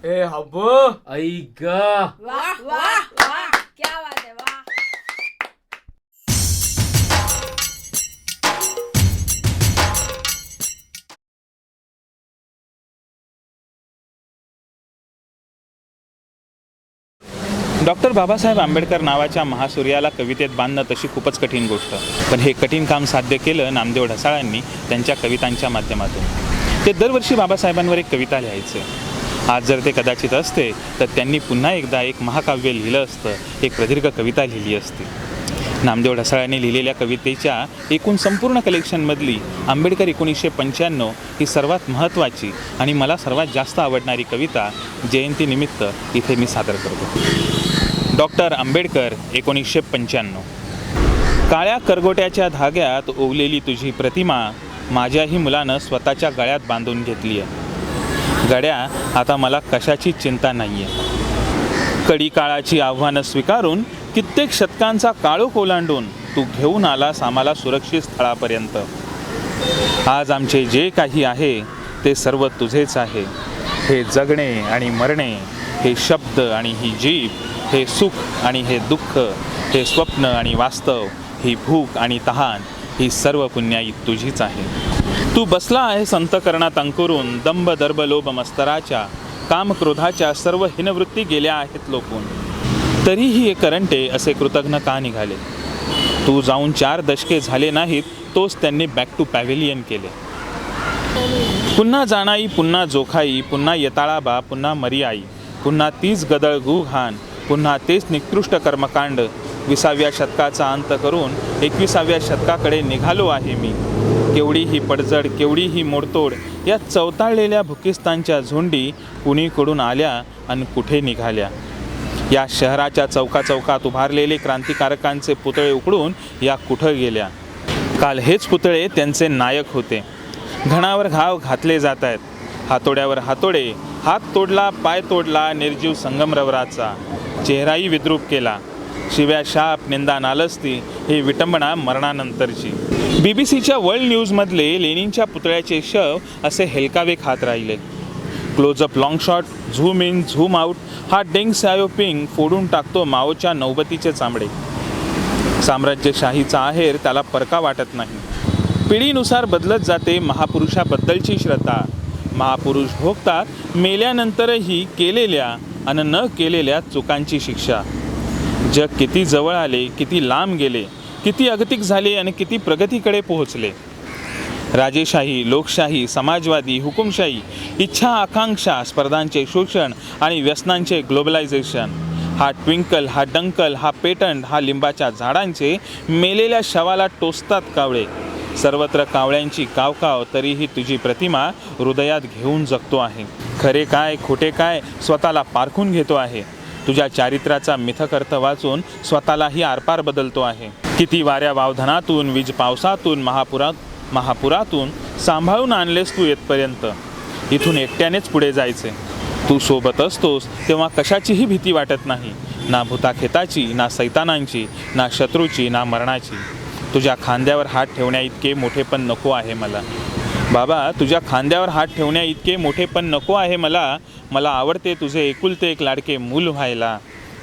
ए हब्बो ऐक वाह वाह वाह, क्या बात है, वाह. डॉक्टर बाबासाहेब आंबेडकर नावाच्या महासूर्याला कवितेत बांधणं तशी खूपच कठीण गोष्ट, पण हे कठीण काम साध्य केलं नामदेव ढसाळांनी त्यांच्या कवितांच्या माध्यमातून. ते दरवर्षी बाबासाहेबांवर एक कविता लिहायचे. आज जर ते कदाचित असते तर त्यांनी पुन्हा एकदा एक महाकाव्य लिहिलं असतं, एक प्रदीर्घ कविता लिहिली असती. नामदेव ढसाळांनी लिहिलेल्या कवितेच्या एकूण संपूर्ण कलेक्शनमधली आंबेडकर 1995 ही सर्वात महत्त्वाची आणि मला सर्वात जास्त आवडणारी कविता जयंतीनिमित्त इथे मी सादर करतो. डॉक्टर आंबेडकर 1995. काळ्या करगोट्याच्या धाग्यात ओवलेली तुझी प्रतिमा माझ्याही मुलानं स्वतःच्या गळ्यात बांधून घेतली आहे. गड्या, आता मला कशाची चिंता नाही आहे. कडी काळाची आव्हानं स्वीकारून कित्येक शतकांचा काळोख ओलांडून तू घेऊन आलास आम्हाला सुरक्षित स्थळापर्यंत. आज आमचे जे काही आहे ते सर्व तुझेच आहे. हे जगणे आणि मरणे, हे शब्द आणि ही जीभ, हे सुख आणि हे दुःख, हे स्वप्न आणि वास्तव, ही भूक आणि तहान, ही सर्व पुण्याई तुझीच आहे. तू बसला आहेस अंतकरणात अंकुरून, दंभ दर्भ लोभ मस्तराच्या, काम क्रोधाच्या सर्व हिनवृत्ती गेल्या आहेत लोपून. तरीही हे करंटे असे कृतज्ञ का निघाले. तू जाऊन 4 दशके झाले नाहीत तोच त्यांनी बॅक टू पॅव्हेलियन केले. पुन्हा जाणाई, पुन्हा जोखाई, पुन्हा येताळाबा, पुन्हा मरियाई, पुन्हा तीच गदळ घाण, पुन्हा तेच निकृष्ट कर्मकांड. 20व्या शतकाचा अंत करून 21व्या शतकाकडे निघालो आहे मी. केवढीही पडझड, केवढीही मोडतोड, या चवताळलेल्या भुकिस्तानच्या झुंडी कुणीकडून आल्या आणि कुठे निघाल्या. या शहराच्या चौकाचौकात उभारलेले क्रांतिकारकांचे पुतळे उकडून या कुठं गेल्या. काल हेच पुतळे त्यांचे नायक होते. घणावर घाव घातले जात आहेत. हातोड्यावर हातोडे, हात तोडला, पाय तोडला, निर्जीव संगमरवराचा चेहराही विद्रूप केला. शिव्या, शाप, निंदा, नालस्ती, ही विटंबना मरणानंतरची. BBCच्या वर्ल्ड न्यूजमधले लेनिनच्या पुतळ्याचे शव असे हेलकावे खात राहिले. Close up, long shot, zoom in, zoom out, हा डेंग सायोपिंग फोडून टाकतो माओच्या नौबतीचे चामडे. साम्राज्यशाहीचा आहेर त्याला परका वाटत नाही. पिढीनुसार बदलत जाते महापुरुषाबद्दलची श्रद्धा. महापुरुष भोगतात मेल्यानंतरही केलेल्या आणि न केलेल्या चुकांची शिक्षा. जग किती जवळ आले, किती लांब गेले, किती अगतिक झाले आणि किती प्रगतीकडे पोहोचले. राजेशाही, लोकशाही, समाजवादी, हुकुमशाही, इच्छा आकांक्षा, स्पर्धांचे शोषण आणि व्यसनांचे ग्लोबलायझेशन. हा ट्विंकल, हा डंकल, हा पेटंट, हा लिंबाच्या झाडांचे मेलेल्या शवाला टोचतात कावळे. सर्वत्र कावळ्यांची कावकाव, तरीही तुझी प्रतिमा हृदयात घेऊन जगतो आहे. खरे काय, खोटे काय, स्वतःला पारखून घेतो आहे. तुझ्या चारित्र्याचा मिथक अर्थ वाचून स्वतःलाही आरपार बदलतो आहे. किती वाऱ्या वावधनातून, वीज पावसातून, महापुरातून सांभाळून आणलेस तू येतपर्यंत. इथून एकट्यानेच पुढे जायचे. तू सोबत असतोस तेव्हा कशाचीही भीती वाटत नाही. ना भूताखेताची, ना सैतानांची, ना शत्रूची, ना मरणाची. तुझ्या खांद्यावर हात ठेवण्या इतके मोठेपण नको आहे मला. बाबा, तुझ्या खांद्यावर हात ठेवण्या इतके मोठेपण नको आहे मला. मला आवडते तुझे एकुलते एक लाडके मूल व्हायला.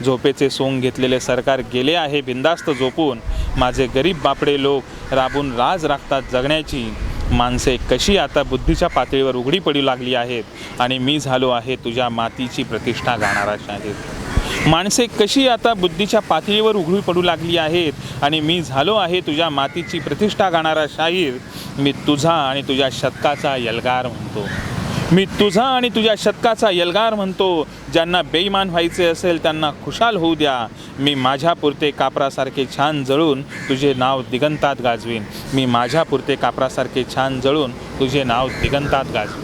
झोपेचे सोंग घेतलेले सरकार गेले आहे बिंदास्त झोपून. माझे गरीब बापडे लोक राबून राज राखतात जगण्याची. माणसे कशी आता बुद्धीच्या पातळीवर उघडी पडू लागली आहेत आणि मी झालो आहे तुझ्या मातीची प्रतिष्ठा गाणारा शाहीर. माणसे कशी आता बुद्धीच्या पातळीवर उघडी पडू लागली आहेत आणि मी झालो आहे तुझ्या मातीची प्रतिष्ठा गाणारा शाहीर. मी तुझा आणि तुझ्या शतकाचा यलगार म्हणतो. मी तुझा आणि तुझ्या शतकाचा यलगार म्हणतो. ज्यांना बेईमान व्हायचे असेल त्यांना खुशाल होऊ द्या. मी माझ्यापुरते कापरासारखे छान जळून तुझे नाव दिगंतात गाजवीन. मी माझ्यापुरते कापरासारखे छान जळून तुझे नाव दिगंतात गाजवीन.